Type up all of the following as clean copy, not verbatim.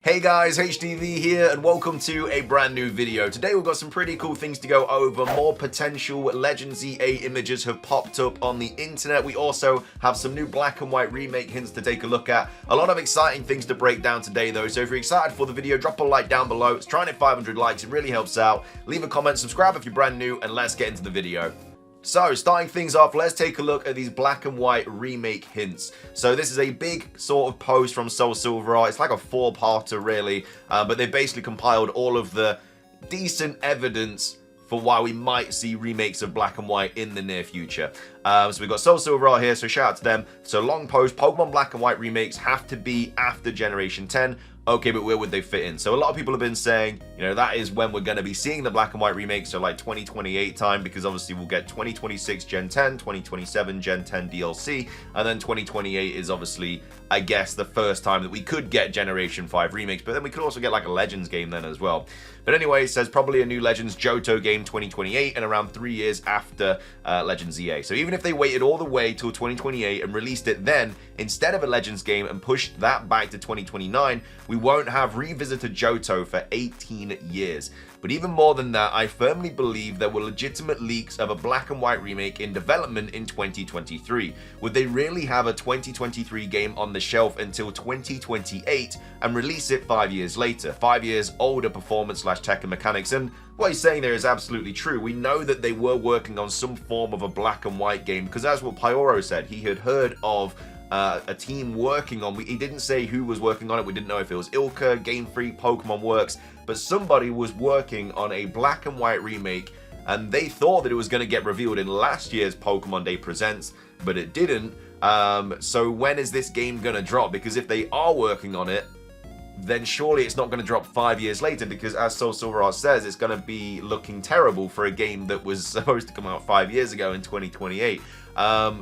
Hey guys, HTV here and welcome to a brand new video. Today we've got some pretty cool things to go over. More potential Legend Z-A images have popped up on the internet. We also have some new black and white remake hints to take a look at. A lot of exciting things to break down today though, so if you're excited for the video, drop a like down below. It's trying to hit 500 likes, it really helps out. Leave a comment, subscribe if you're brand new, and let's get into the video. So, starting things off, let's take a look at these black and white remake hints. So this is a big sort of post from Soul Silver Art. It's like a four-parter really, but they basically compiled all of the decent evidence for why we might see remakes of black and white in the near future. So we've got Soul Silver Art here, so shout out to them. So long post, Pokemon black and white remakes have to be after Generation 10. Okay, but where would they fit in? So a lot of people have been saying, you know, that is when we're going to be seeing the black and white remakes, so like 2028 time, because obviously we'll get 2026 Gen 10, 2027 Gen 10 DLC, and then 2028 is obviously, I guess, the first time that we could get Generation 5 remakes, but then we could also get like a Legends game then as well. But anyway, it says probably a new Legends Johto game 2028 and around 3 years after Legends ZA. So even if they waited all the way till 2028 and released it then instead of a Legends game and pushed that back to 2029, we won't have revisited Johto for 18 years. But even more than that, I firmly believe there were legitimate leaks of a black and white remake in development in 2023. Would they really have a 2023 game on the shelf until 2028 and release it 5 years later? 5 years older performance / tech and mechanics, and what he's saying there is absolutely true. We know that they were working on some form of a black and white game, because as what Pyoro said, he had heard of a team working on, he didn't say who was working on it, we didn't know if it was Ilka, Game Freak, Pokemon Works, but somebody was working on a black and white remake, and they thought that it was going to get revealed in last year's Pokemon Day Presents, but it didn't. So when is this game going to drop? Because if they are working on it, then surely it's not going to drop 5 years later, because as Soul Silver Art says, it's going to be looking terrible for a game that was supposed to come out 5 years ago in 2028.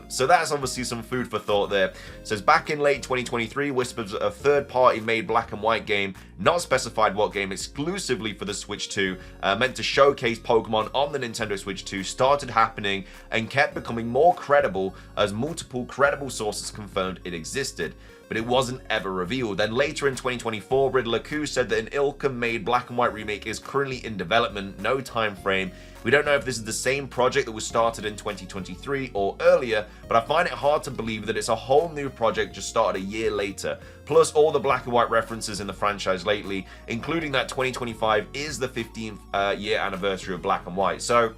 So that's obviously some food for thought there. It says back in late 2023, whispers of a third-party made black and white game, not specified what game, exclusively for the Switch 2, meant to showcase Pokemon on the Nintendo Switch 2, started happening and kept becoming more credible as multiple credible sources confirmed it existed. But it wasn't ever revealed. Then later in 2024, Riddler Q said that an Ilka-made black and white remake is currently in development, no time frame. We don't know if this is the same project that was started in 2023 or earlier, but I find it hard to believe that it's a whole new project just started a year later. Plus all the black and white references in the franchise lately, including that 2025 is the 15th year anniversary of black and white. So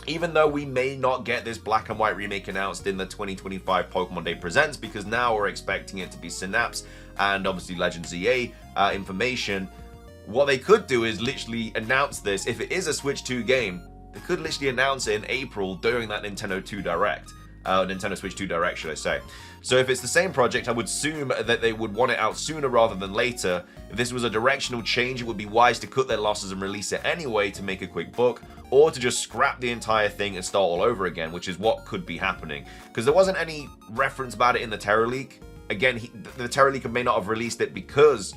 even though we may not get this black and white remake announced in the 2025 Pokemon Day Presents, because now we're expecting it to be Synapse and obviously Legend ZA information, what they could do is literally announce this. If it is a Switch 2 game, they could literally announce it in April during that Nintendo Switch 2 Direct, should I say. So if it's the same project, I would assume that they would want it out sooner rather than later. If this was a directional change, it would be wise to cut their losses and release it anyway to make a quick buck, or to just scrap the entire thing and start all over again, which is what could be happening. Because there wasn't any reference about it in the Terror Leak. Again, the Terror Leak may not have released it because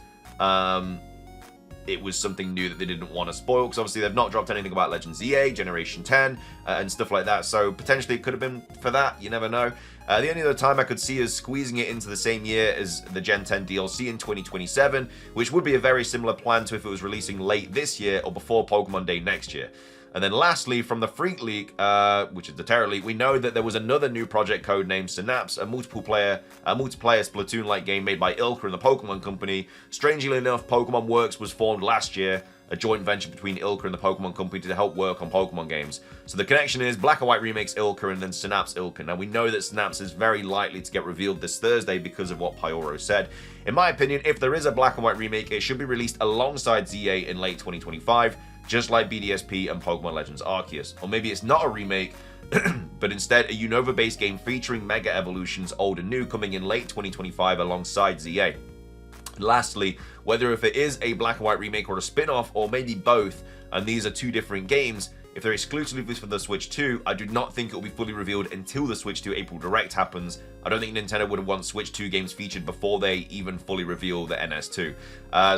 it was something new that they didn't want to spoil, because obviously they've not dropped anything about Legend ZA, Generation 10, and stuff like that, so potentially it could have been for that, you never know. The only other time I could see is squeezing it into the same year as the Gen 10 DLC in 2027, which would be a very similar plan to if it was releasing late this year or before Pokemon Day next year. And then lastly, from the Freak Leak, which is the Terror Leak, we know that there was another new project codenamed Synapse, a multiplayer Splatoon-like game made by Ilka and the Pokemon Company. Strangely enough, Pokemon Works was formed last year, a joint venture between Ilka and the Pokemon Company to help work on Pokemon games. So the connection is black and white remakes Ilka and then Synapse Ilka. Now we know that Synapse is very likely to get revealed this Thursday because of what Pyoro said. In my opinion, if there is a black and white remake, it should be released alongside ZA in late 2025. Just like BDSP and Pokemon Legends Arceus. Or maybe it's not a remake, but instead a Unova-based game featuring Mega Evolutions old and new coming in late 2025 alongside ZA. Lastly, whether if it is a black and white remake or a spin-off, or maybe both, and these are two different games, if they're exclusively for the Switch 2, I do not think it will be fully revealed until the Switch 2 April Direct happens. I don't think Nintendo would want Switch 2 games featured before they even fully reveal the NS2.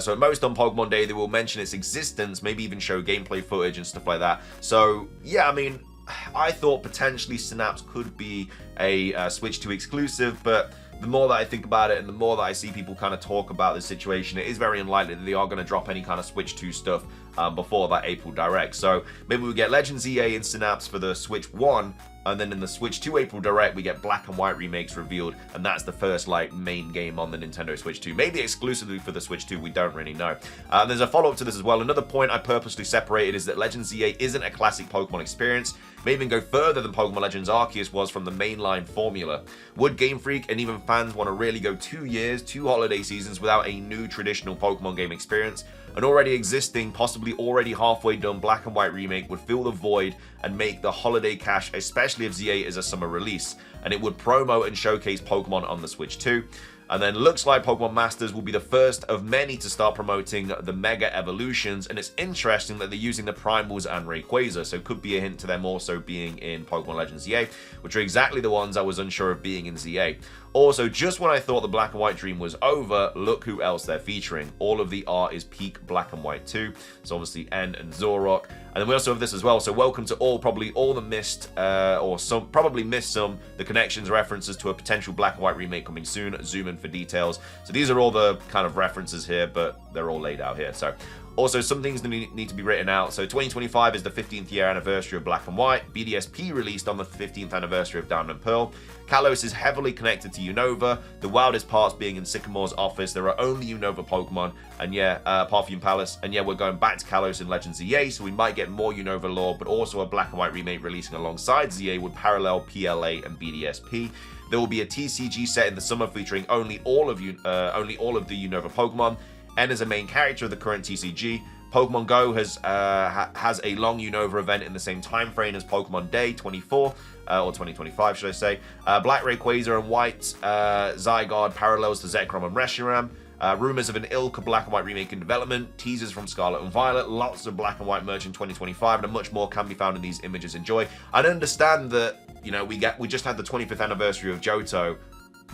So at most on Pokemon Day, they will mention its existence, maybe even show gameplay footage and stuff like that. So yeah, I mean, I thought potentially Synapse could be a Switch 2 exclusive, but the more that I think about it and the more that I see people kind of talk about this situation, it is very unlikely that they are going to drop any kind of Switch 2 stuff before that April Direct. So maybe we get Legends EA and Synapse for the Switch 1, and then in the Switch 2 April Direct, we get Black and White remakes revealed, and that's the first, like, main game on the Nintendo Switch 2. Maybe exclusively for the Switch 2, we don't really know. There's a follow-up to this as well. Another point I purposely separated is that Legends EA isn't a classic Pokemon experience. May even go further than Pokemon Legends Arceus was from the mainline formula. Would Game Freak and even fans want to really go 2 years, 2 holiday seasons without a new traditional Pokemon game experience? An already existing, possibly already halfway done Black and White remake would fill the void and make the holiday cash, especially if Z8 is a summer release, and it would promote and showcase Pokemon on the Switch 2. And then looks like Pokemon Masters will be the first of many to start promoting the Mega Evolutions, and it's interesting that they're using the Primals and Rayquaza, so could be a hint to them also being in Pokemon Legends ZA, which are exactly the ones I was unsure of being in ZA. Also, just when I thought the Black and White dream was over, look who else they're featuring. All of the art is peak Black and White 2, so obviously N and Zorok. And then we also have this as well, so welcome to probably all the missed, or some, probably missed some, the connections, references to a potential Black and White remake coming soon. Zoom in for details. So these are all the kind of references here, but they're all laid out here. So also, some things need to be written out. So 2025 is the 15th year anniversary of Black and White. BDSP released on the 15th anniversary of Diamond and Pearl. Kalos is heavily connected to Unova, the wildest parts being in Sycamore's office. There are only Unova Pokemon, and yeah, Parthian Palace. And yeah, we're going back to Kalos in Legends ZA, so we might get more Unova lore, but also a Black and White remake releasing alongside ZA would parallel PLA and BDSP. There will be a TCG set in the summer featuring only all of the Unova Pokemon. N is a main character of the current TCG. Pokemon Go has a long Unova event in the same time frame as Pokemon Day 24, or 2025, should I say. Black Rayquaza and White Zygarde parallels to Zekrom and Reshiram. Rumors of an Ilka Black and White remake in development. Teasers from Scarlet and Violet. Lots of Black and White merch in 2025, and much more can be found in these images. Enjoy. I understand that, you know, we just had the 25th anniversary of Johto.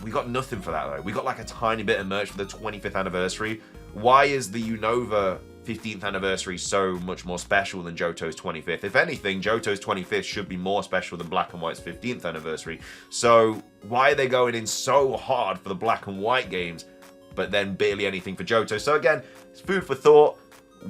We got nothing for that though. We got like a tiny bit of merch for the 25th anniversary. Why is the Unova 15th anniversary so much more special than Johto's 25th? If anything, Johto's 25th should be more special than Black and White's 15th anniversary. So why are they going in so hard for the Black and White games, but then barely anything for Johto? So again, it's food for thought.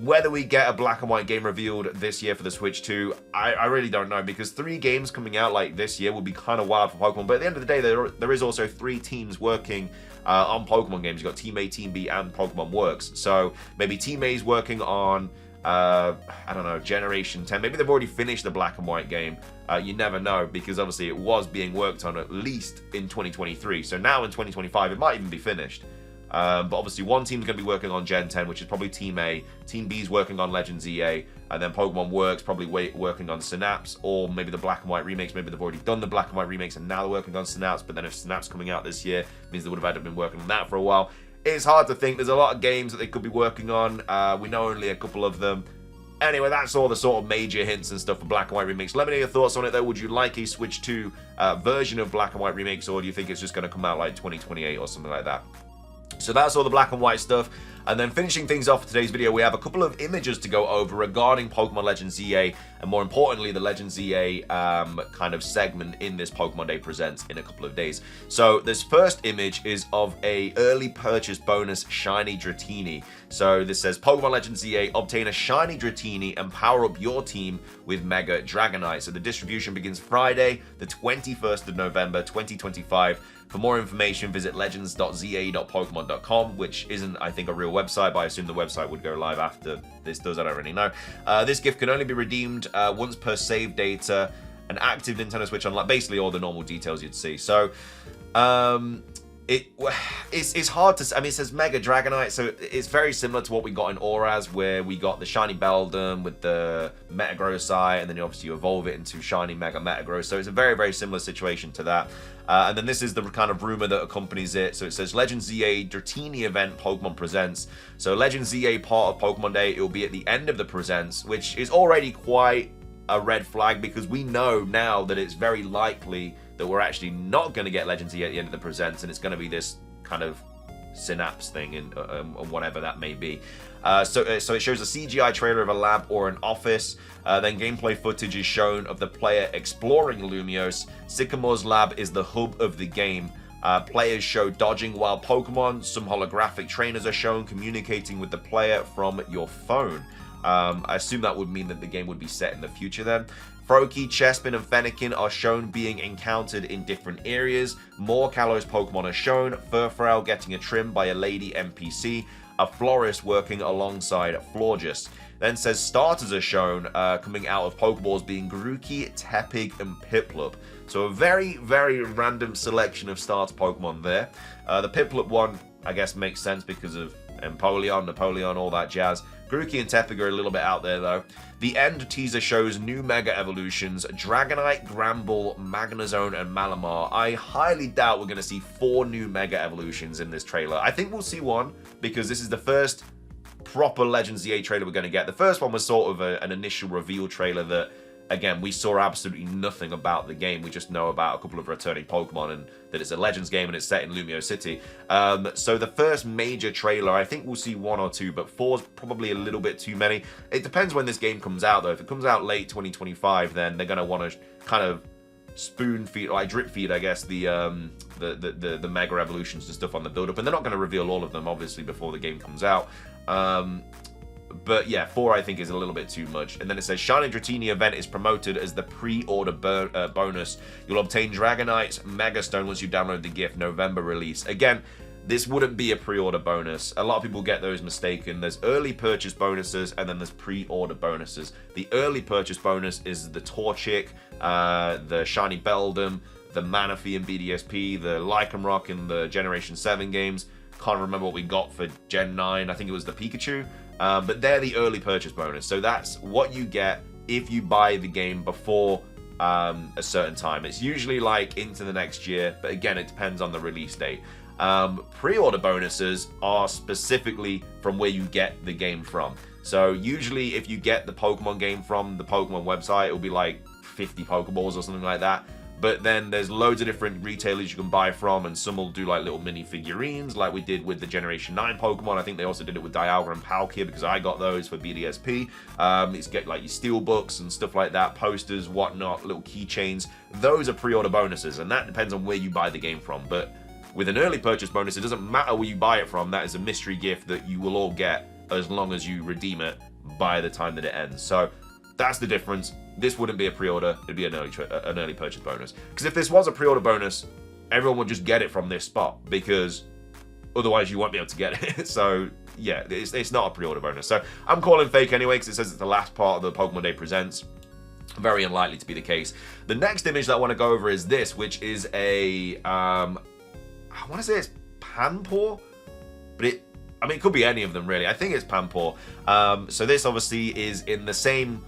Whether we get a Black and White game revealed this year for the Switch 2, I really don't know, because 3 games coming out like this year would be kind of wild for Pokemon. But at the end of the day, there is also 3 teams working on Pokemon games. You've got Team A, Team B, and Pokemon Works. So maybe Team A is working on, I don't know, Generation 10. Maybe they've already finished the Black and White game. You never know, because obviously it was being worked on at least in 2023. So now in 2025, it might even be finished. But obviously one team's going to be working on Gen 10, which is probably Team A. Team B's working on Legends EA. And then Pokemon Works probably working on Synapse, or maybe the Black and White remakes. Maybe they've already done the Black and White remakes and now they're working on Synapse. But then if Synapse coming out this year, it means they would have had to been working on that for a while. It's hard to think. There's a lot of games that they could be working on. We know only a couple of them. Anyway, that's all the sort of major hints and stuff for Black and White remakes. Let me know your thoughts on it though. Would you like a Switch 2 version of Black and White remakes, or do you think it's just going to come out like 2028 or something like that? So that's all the Black and White stuff. And then finishing things off for today's video, we have a couple of images to go over regarding Pokemon Legends ZA, and more importantly, the Legends ZA kind of segment in this Pokemon Day Presents in a couple of days. So this first image is of a early purchase bonus Shiny Dratini. So this says, Pokemon Legends ZA, obtain a Shiny Dratini and power up your team with Mega Dragonite. So the distribution begins Friday, the 21st of November, 2025. For more information, visit legends.za.pokemon.com, which isn't, I think, a real website, but I assume the website would go live after this does. I don't really know. This gift can only be redeemed once per save data, an active Nintendo Switch Online, basically all the normal details you'd see. So, it's hard to, I mean, it says Mega Dragonite, so it's very similar to what we got in Auras, where we got the Shiny Beldum with the Metagrossite, and then obviously you evolve it into Shiny Mega Metagross, so it's a very, very similar situation to that. And then this is the kind of rumor that accompanies it. So it says Legends ZA Dratini event Pokemon Presents. So Legends ZA part of Pokemon Day, it will be at the end of the Presents, which is already quite a red flag, because we know now that it's very likely that we're actually not going to get Legends ZA at the end of the Presents, and it's going to be this kind of Synapse thing and whatever that may be. So it shows a CGI trailer of a lab or an office. Then gameplay footage is shown of the player exploring Lumiose. Sycamore's lab is the hub of the game. Players show dodging wild Pokemon. Some holographic trainers are shown communicating with the player from your phone. I assume that would mean that the game would be set in the future then. Froakie, Chespin, and Fennekin are shown being encountered in different areas. More Kalos Pokemon are shown. Furfrou getting a trim by a lady NPC. A florist working alongside Florges. Then says starters are shown coming out of Pokeballs being Grookey, Tepig, and Piplup. So a very, very random selection of starter Pokemon there. The Piplup one, I guess, makes sense because of Empoleon, Napoleon, all that jazz. Grookey and Tepig are a little bit out there, though. The end teaser shows new Mega Evolutions, Dragonite, Gramble, Magnezone, and Malamar. I highly doubt we're going to see 4 new Mega Evolutions in this trailer. I think we'll see 1, because this is the first proper Legends Z-A trailer we're going to get. The first one was sort of an initial reveal trailer that, again, we saw absolutely nothing about the game. We just know about a couple of returning Pokemon and that it's a Legends game and it's set in Lumiose City. So the first major trailer, I think we'll see 1 or 2, but 4's probably a little bit too many. It depends when this game comes out, though. If it comes out late 2025, then they're going to want to kind of spoon feed, like drip feed, I guess, the Mega Evolutions and stuff on the build-up. And they're not going to reveal all of them, obviously, before the game comes out. But yeah, 4 I think is a little bit too much. And then it says Shiny Dratini event is promoted as the pre-order bonus. You'll obtain Dragonite's Mega Stone once you download the gift. November release. Again, this wouldn't be a pre-order bonus. A lot of people get those mistaken. There's early purchase bonuses and then there's pre-order bonuses. The early purchase bonus is the Torchic, the Shiny Beldum, the Manaphy in BDSP, the Lycanroc in the Generation 7 games. Can't remember what we got for Gen 9. I think it was the Pikachu. But they're the early purchase bonus. So that's what you get if you buy the game before a certain time. It's usually like into the next year. But again, it depends on the release date. Pre-order bonuses are specifically from where you get the game from. So usually if you get the Pokemon game from the Pokemon website, it'll be like 50 Pokeballs or something like that. But then there's loads of different retailers you can buy from, and some will do like little mini figurines like we did with the Generation 9 Pokemon. I think they also did it with Dialga and Palkia because I got those for BDSP. It's get like your steel books and stuff like that, posters, whatnot, little keychains. Those are pre-order bonuses, and that depends on where you buy the game from. But with an early purchase bonus, it doesn't matter where you buy it from. That is a mystery gift that you will all get as long as you redeem it by the time that it ends. So that's the difference. This wouldn't be a pre-order, it'd be an early purchase bonus. Because if this was a pre-order bonus, everyone would just get it from this spot, because otherwise you won't be able to get it. So yeah, it's not a pre-order bonus. So I'm calling fake anyway, because it says it's the last part of the Pokemon Day Presents. Very unlikely to be the case. The next image that I want to go over is this, which is a, I want to say it's Panpour, but it could be any of them really. I think it's Panpour. So this obviously is in the same,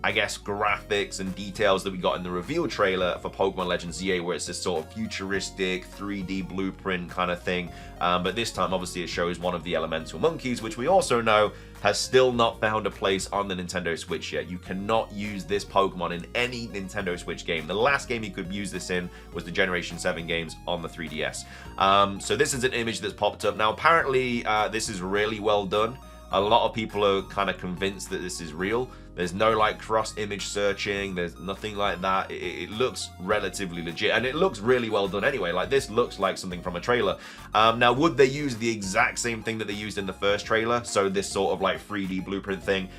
I guess, graphics and details that we got in the reveal trailer for Pokemon Legends Z-A, where it's this sort of futuristic 3D blueprint kind of thing. But this time, obviously, it shows one of the elemental monkeys, which we also know has still not found a place on the Nintendo Switch yet. You cannot use this Pokemon in any Nintendo Switch game. The last game you could use this in was the Generation 7 games on the 3DS. So this is an image that's popped up. Now, apparently, this is really well done. A lot of people are kind of convinced that this is real. There's no like cross image searching. There's nothing like that. It looks relatively legit, and it looks really well done anyway. Like, this looks like something from a trailer. Now, would they use the exact same thing that they used in the first trailer? So this sort of like 3D blueprint thing?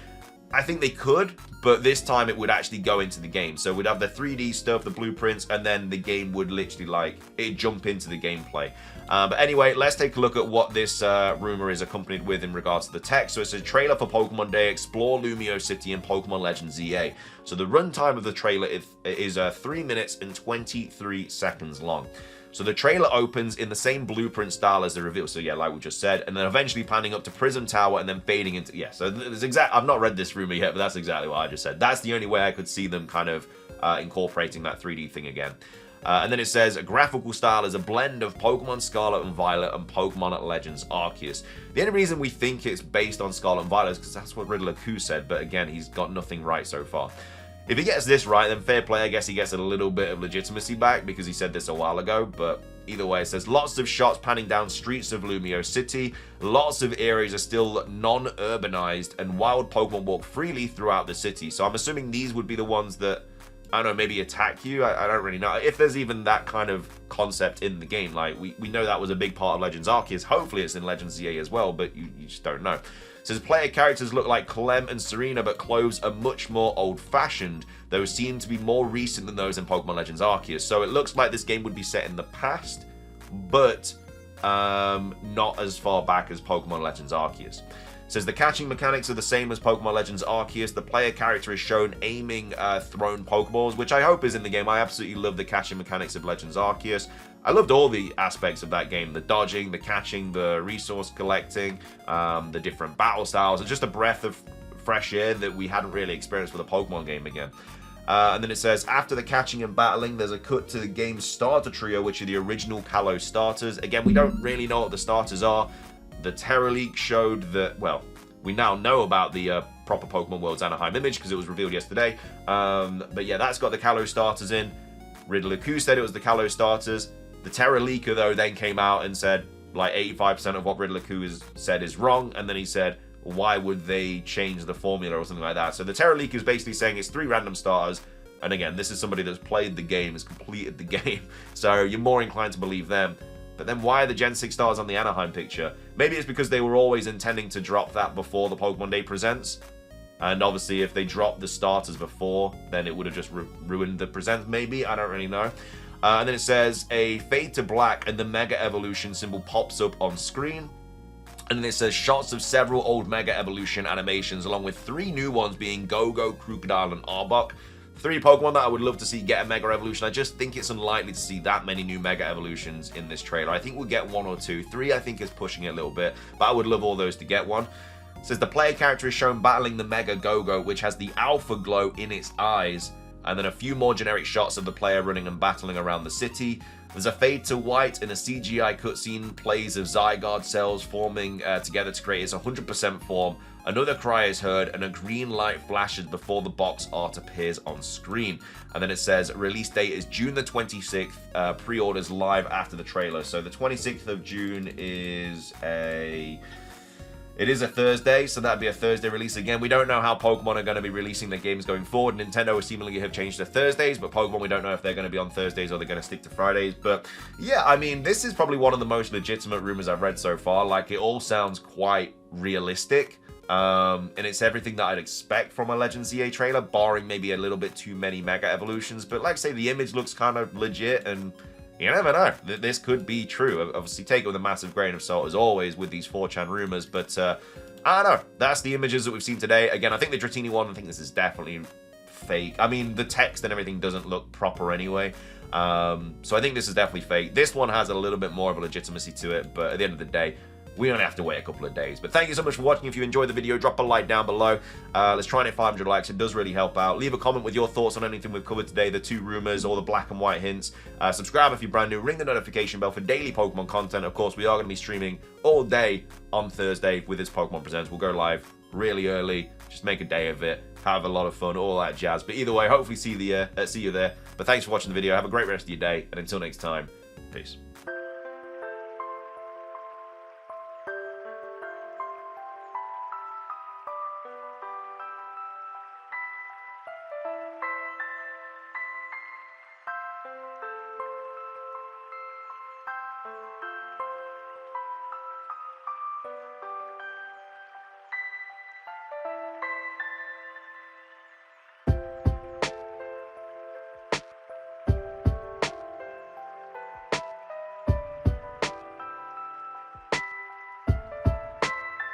I think they could, but this time it would actually go into the game. So we'd have the 3D stuff, the blueprints, and then the game would literally like, it'd jump into the gameplay. But anyway, let's take a look at what this rumor is accompanied with in regards to the text. So it's a trailer for Pokemon Day, explore Lumiose City and Pokemon Legends Z-A. So the runtime of the trailer is 3 minutes and 23 seconds long. So the trailer opens in the same blueprint style as the reveal. So yeah, like we just said, and then eventually panning up to Prism Tower and then fading into, yeah, so there's I've not read this rumor yet, but that's exactly what I just said. That's the only way I could see them kind of incorporating that 3D thing again. And then it says, a graphical style is a blend of Pokemon Scarlet and Violet and Pokemon Legends Arceus. The only reason we think it's based on Scarlet and Violet is because that's what Riddler Q said, but again, he's got nothing right so far. If he gets this right, then fair play. I guess he gets a little bit of legitimacy back because he said this a while ago. But either way, it says lots of shots panning down streets of Lumiose City. Lots of areas are still non-urbanized and wild Pokemon walk freely throughout the city. So I'm assuming these would be the ones that I don't know, maybe attack you. I don't really know if there's even that kind of concept in the game. Like, we know that was a big part of Legends Arceus. Hopefully it's in Legends ZA as well, but you just don't know. It says player characters look like Clem and Serena, but clothes are much more old-fashioned. Those seem to be more recent than those in Pokemon Legends Arceus. So it looks like this game would be set in the past, but not as far back as Pokemon Legends Arceus. It says the catching mechanics are the same as Pokemon Legends Arceus. The player character is shown aiming thrown Pokeballs, which I hope is in the game. I absolutely love the catching mechanics of Legends Arceus. I loved all the aspects of that game. The dodging, the catching, the resource collecting, the different battle styles, and just a breath of fresh air that we hadn't really experienced with a Pokemon game again. And then it says, after the catching and battling, there's a cut to the game's starter trio, which are the original Kalos starters. Again, we don't really know what the starters are. The Terra leak showed that, well, we now know about the proper Pokemon World's Anaheim image because it was revealed yesterday. But yeah, that's got the Kalos starters in. Riddler-Q said it was the Kalos starters. The Terra leaker, though, then came out and said, like, 85% of what Riddler-Q has said is wrong. And then he said, why would they change the formula or something like that? So the Terra leaker is basically saying it's 3 random starters. And again, this is somebody that's played the game, has completed the game. So you're more inclined to believe them. But then why are the Gen 6 stars on the Anaheim picture? Maybe it's because they were always intending to drop that before the Pokemon Day Presents. And obviously if they dropped the starters before, then it would have just ruined the Presents, maybe. I don't really know. And then it says a fade to black and the Mega Evolution symbol pops up on screen. And then it says shots of several old Mega Evolution animations along with 3 new ones being Go-Go, Crocodile, and Arbok. 3 Pokemon that I would love to see get a Mega Evolution. I just think it's unlikely to see that many new Mega Evolutions in this trailer. I think we'll get 1 or 2. 3 I think is pushing it a little bit, but I would love all those to get one. It says the player character is shown battling the Mega Go-Go, which has the Alpha Glow in its eyes. And then a few more generic shots of the player running and battling around the city. There's a fade to white in a CGI cutscene plays of Zygarde cells forming together to create its 100% form. Another cry is heard and a green light flashes before the box art appears on screen. And then it says release date is June the 26th, pre-orders live after the trailer. So the 26th of June is a Thursday, so that'd be a Thursday release. Again, we don't know how Pokemon are going to be releasing their games going forward. Nintendo seemingly have changed to Thursdays, but Pokemon, we don't know if they're going to be on Thursdays or they're going to stick to Fridays. But yeah, I mean, this is probably one of the most legitimate rumors I've read so far. Like, it all sounds quite realistic. And it's everything that I'd expect from a Legends ZA trailer, barring maybe a little bit too many Mega Evolutions. But like I say, the image looks kind of legit, and you never know. This could be true. Obviously, take it with a massive grain of salt, as always, with these 4chan rumors. But I don't know. That's the images that we've seen today. Again, I think the Dratini one, I think this is definitely fake. I mean, the text and everything doesn't look proper anyway. So I think this is definitely fake. This one has a little bit more of a legitimacy to it, but at the end of the day, we only have to wait a couple of days. But thank you so much for watching. If you enjoyed the video, drop a like down below. Let's try and hit 500 likes. It does really help out. Leave a comment with your thoughts on anything we've covered today, the 2 rumors or the black and white hints. Subscribe if you're brand new. Ring the notification bell for daily Pokemon content. Of course, we are going to be streaming all day on Thursday with this Pokemon Presents. We'll go live really early. Just make a day of it. Have a lot of fun, all that jazz. But either way, hopefully see you there. But thanks for watching the video. Have a great rest of your day. And until next time, peace.